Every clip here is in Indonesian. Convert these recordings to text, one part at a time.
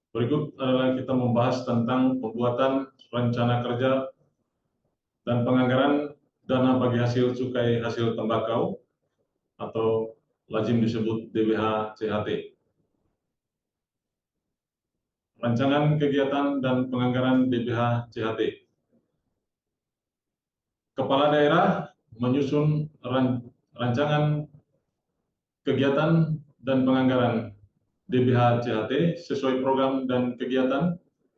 Berikut adalah kita membahas tentang pembuatan rencana kerja dan penganggaran dana bagi hasil cukai hasil tembakau atau lazim disebut DBH CHT. Rancangan kegiatan dan penganggaran DBH CHT. Kepala daerah menyusun rancangan kegiatan dan penganggaran DBH CHT sesuai program dan kegiatan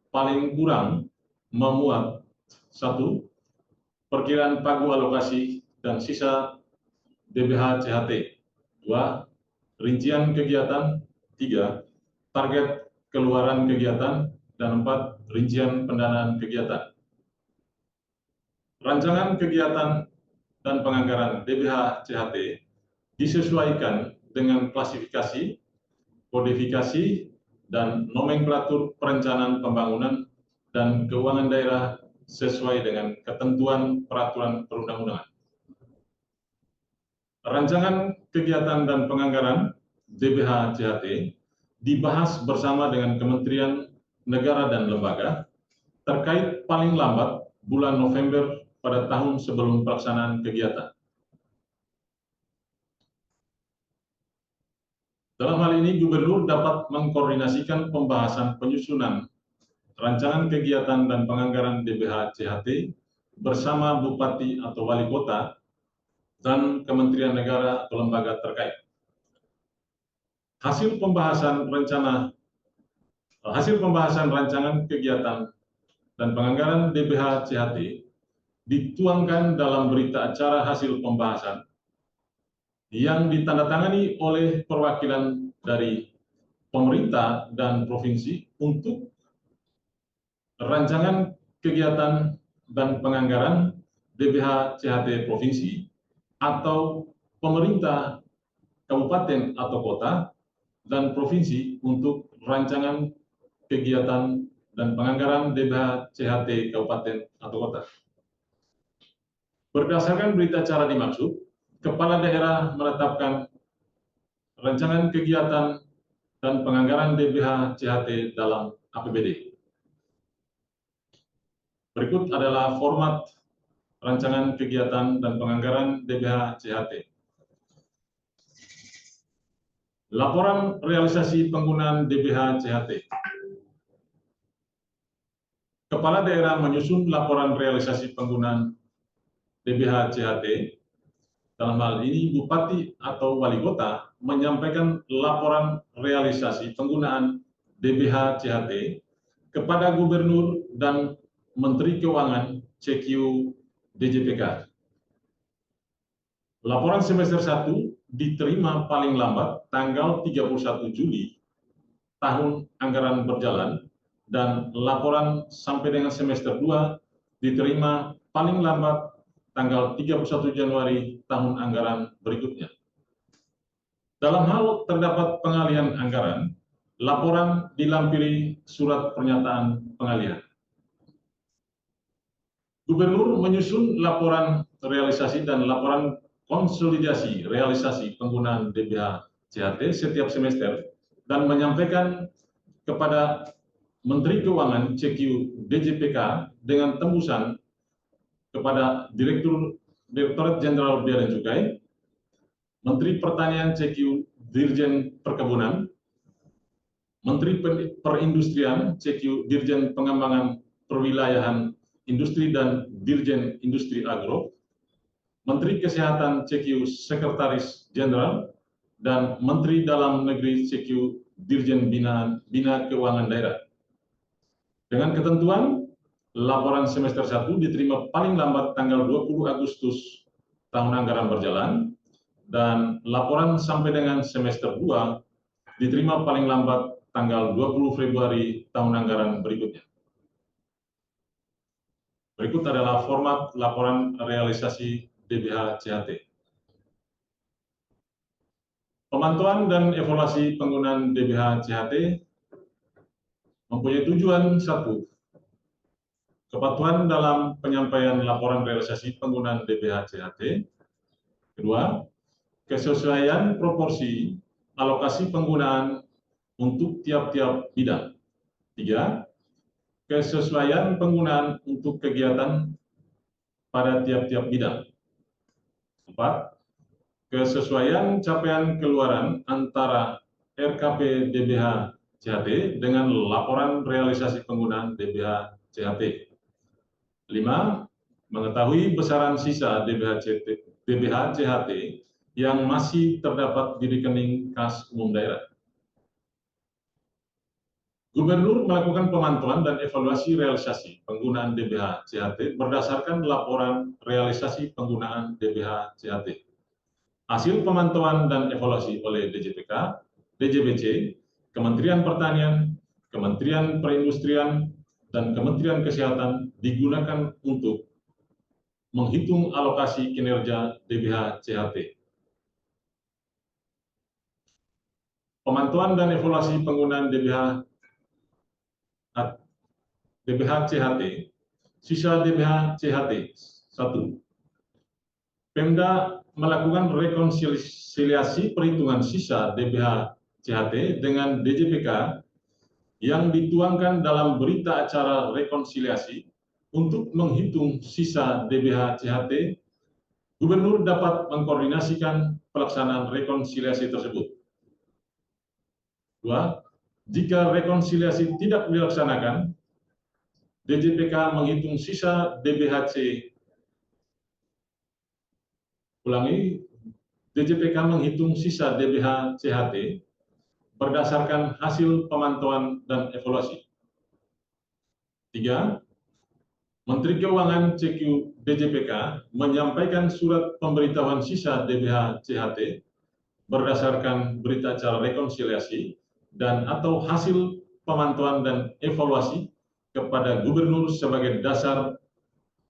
paling kurang memuat 1. Perkiraan pagu alokasi dan sisa DBH CHT. 2. Rincian kegiatan. 3. Target keluaran kegiatan. Dan 4. Rincian pendanaan kegiatan. Rancangan kegiatan dan penganggaran DBH CHT disesuaikan dengan klasifikasi, kodifikasi, dan nomenklatur perencanaan pembangunan dan keuangan daerah sesuai dengan ketentuan peraturan perundang-undangan. Rancangan kegiatan dan penganggaran DBH CHT dibahas bersama dengan Kementerian Negara dan Lembaga terkait paling lambat bulan November pada tahun sebelum pelaksanaan kegiatan. Dalam hal ini, Gubernur dapat mengkoordinasikan pembahasan penyusunan rancangan kegiatan dan penganggaran DBH CHT bersama Bupati atau Wali Kota dan Kementerian Negara atau lembaga terkait. Hasil pembahasan rancangan kegiatan dan penganggaran DBH CHT dituangkan dalam berita acara hasil pembahasan yang ditandatangani oleh perwakilan dari pemerintah dan provinsi untuk rancangan kegiatan dan penganggaran DBH CHT provinsi atau pemerintah kabupaten atau kota dan provinsi untuk rancangan kegiatan dan penganggaran DBH CHT kabupaten atau kota. Berdasarkan berita acara dimaksud, Kepala Daerah menetapkan rancangan kegiatan dan penganggaran DBH CHT dalam APBD. Berikut adalah format rancangan kegiatan dan penganggaran DBH CHT. Laporan realisasi penggunaan DBH CHT. Kepala Daerah menyusun laporan realisasi penggunaan DBH CHT. Dalam hal ini, Bupati atau Wali Kota menyampaikan laporan realisasi penggunaan DBH CHT kepada Gubernur dan Menteri Keuangan CQ DJPK. Laporan semester 1 diterima paling lambat tanggal 31 Juli tahun anggaran berjalan, dan laporan sampai dengan semester 2 diterima paling lambat tanggal 31 Januari tahun anggaran berikutnya. Dalam hal terdapat pengalihan anggaran, laporan dilampiri surat pernyataan pengalihan. Gubernur menyusun laporan realisasi dan laporan konsolidasi realisasi penggunaan DBH CHT setiap semester dan menyampaikan kepada Menteri Keuangan CQ DJPK dengan tembusan kepada Direktorat Jenderal Bea dan Cukai, Menteri Pertanian CQ Dirjen Perkebunan, Menteri Perindustrian CQ Dirjen Pengembangan Perwilayahan Industri dan Dirjen Industri Agro, Menteri Kesehatan CQ Sekretaris Jenderal, dan Menteri Dalam Negeri CQ Dirjen Bina Keuangan Daerah. Dengan ketentuan, laporan semester 1 diterima paling lambat tanggal 20 Agustus tahun anggaran berjalan, dan laporan sampai dengan semester 2 diterima paling lambat tanggal 20 Februari tahun anggaran berikutnya. Berikut adalah format laporan realisasi DBH CHT. Pemantauan dan evaluasi penggunaan DBH CHT mempunyai tujuan: 1. Kepatuhan dalam penyampaian laporan realisasi penggunaan DBH CHT. 2. Kesesuaian proporsi alokasi penggunaan untuk tiap-tiap bidang. 3. Kesesuaian penggunaan untuk kegiatan pada tiap-tiap bidang. 4. Kesesuaian capaian keluaran antara RKP DBH CHT dengan laporan realisasi penggunaan DBH CHT. 5. Mengetahui besaran sisa DBH CHT yang masih terdapat di rekening kas umum daerah. Gubernur melakukan pemantauan dan evaluasi realisasi penggunaan DBH CHT berdasarkan laporan realisasi penggunaan DBH CHT. Hasil pemantauan dan evaluasi oleh DJPK, DJBC, Kementerian Pertanian, Kementerian Perindustrian, dan Kementerian Kesehatan digunakan untuk menghitung alokasi kinerja DBH CHT. Pemantauan dan evaluasi penggunaan DBH CHT, sisa DBH CHT 1. Pemda melakukan rekonsiliasi perhitungan sisa DBH CHT dengan DJPK yang dituangkan dalam berita acara rekonsiliasi untuk menghitung sisa DBH CHT. Gubernur dapat mengkoordinasikan pelaksanaan rekonsiliasi tersebut. 2. Jika rekonsiliasi tidak dilaksanakan, DJPK menghitung sisa DBHC. DJPK menghitung sisa DBH CHT berdasarkan hasil pemantauan dan evaluasi. 3. Menteri Keuangan CQ DJPK menyampaikan surat pemberitahuan sisa DBH CHT berdasarkan berita acara rekonsiliasi dan atau hasil pemantauan dan evaluasi kepada Gubernur sebagai dasar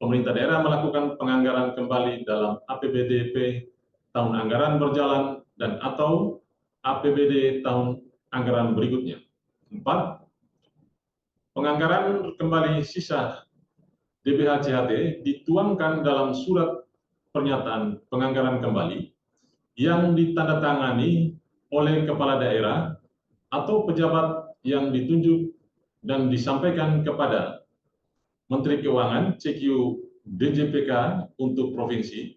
pemerintah daerah melakukan penganggaran kembali dalam APBDP tahun anggaran berjalan dan atau APBD tahun anggaran berikutnya. 4. Penganggaran kembali sisa DBH CHT dituangkan dalam surat pernyataan penganggaran kembali yang ditandatangani oleh kepala daerah atau pejabat yang ditunjuk dan disampaikan kepada Menteri Keuangan CQ DJPK untuk provinsi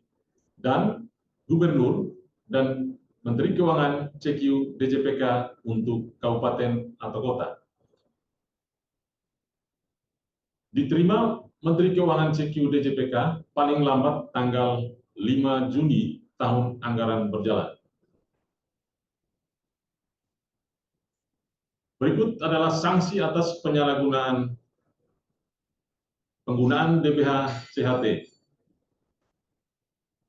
dan Gubernur dan Menteri Keuangan CQ DJPK untuk kabupaten atau kota. Diterima Menteri Keuangan CQ DJPK paling lambat tanggal 5 Juni tahun anggaran berjalan. Berikut adalah sanksi atas penyalahgunaan penggunaan DBH CHT.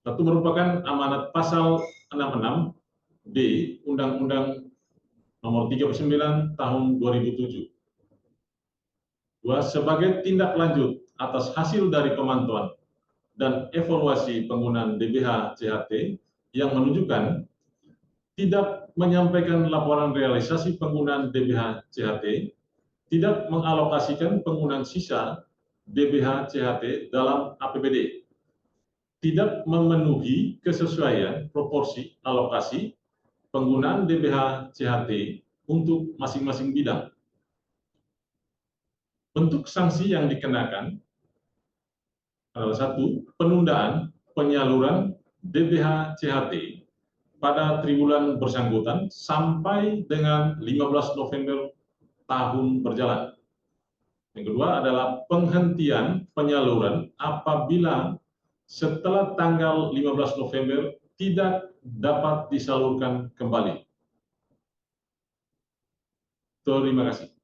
Satu merupakan amanat pasal 66D Undang-Undang Nomor 39 Tahun 2007. 2. Sebagai tindak lanjut atas hasil dari pemantauan dan evaluasi penggunaan DBH CHT yang menunjukkan tidak menyampaikan laporan realisasi penggunaan DBH CHT, tidak mengalokasikan penggunaan sisa DBH CHT dalam APBD, tidak memenuhi kesesuaian proporsi alokasi penggunaan DBH CHT untuk masing-masing bidang. Bentuk sanksi yang dikenakan adalah 1. Penundaan penyaluran DBH CHT pada triwulan bersangkutan sampai dengan 15 November tahun berjalan. Yang kedua adalah penghentian penyaluran apabila setelah tanggal 15 November tidak dapat disalurkan kembali. Terima kasih.